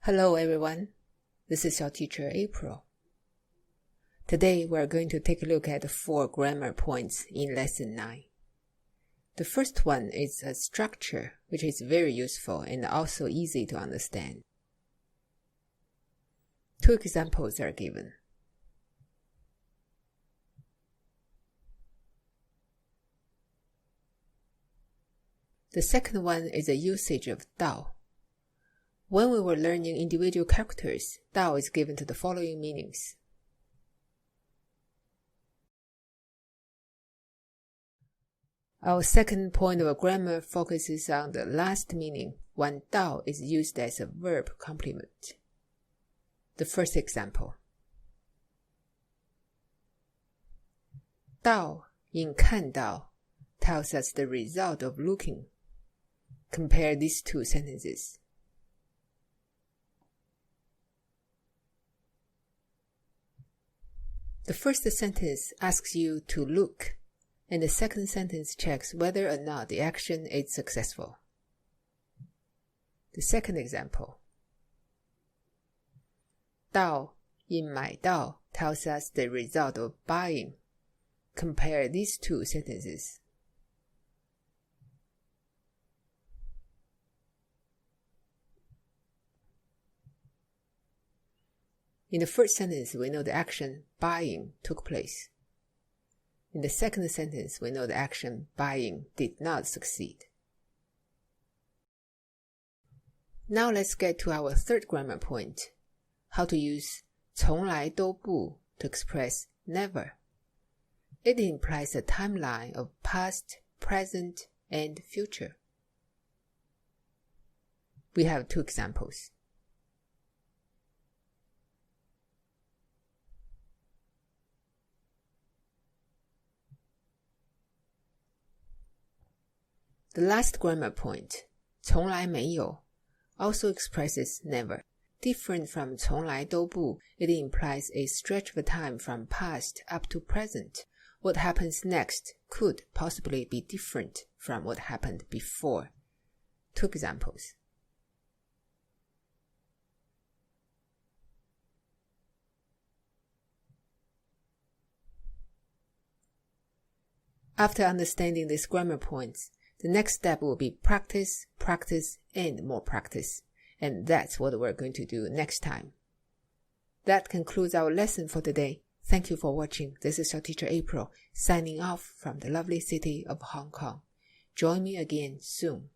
Hello everyone, this is your teacher April. Today we are going to take a look at 4 grammar points in lesson 9. The first one is a structure which is very useful and also easy to understand. 2 examples are given. The second one is a usage of 到. When we were learning individual characters, 到 is given to the following meanings. Our second point of grammar focuses on the last meaning when 到 is used as a verb complement. The first example. 到 in 看到 tells us the result of looking. Compare these 2 sentences. The first sentence asks you to look, and the second sentence checks whether or not the action is successful. The second example. 到 in 买到 tells us the result of buying. Compare these 2 sentences. In the first sentence, we know the action buying took place. In the second sentence, we know the action buying did not succeed. Now let's get to our third grammar point, how to use 从来都不 to express never. It implies a timeline of past, present, and future. We have 2 examples. The last grammar point, 从来没有, also expresses never. Different from 从来都不, it implies a stretch of time from past up to present. What happens next could possibly be different from what happened before. 2 examples. After understanding these grammar points, the next step will be practice, practice, and more practice. And that's what we're going to do next time. That concludes our lesson for today. Thank you for watching. This is your teacher April, signing off from the lovely city of Hong Kong. Join me again soon.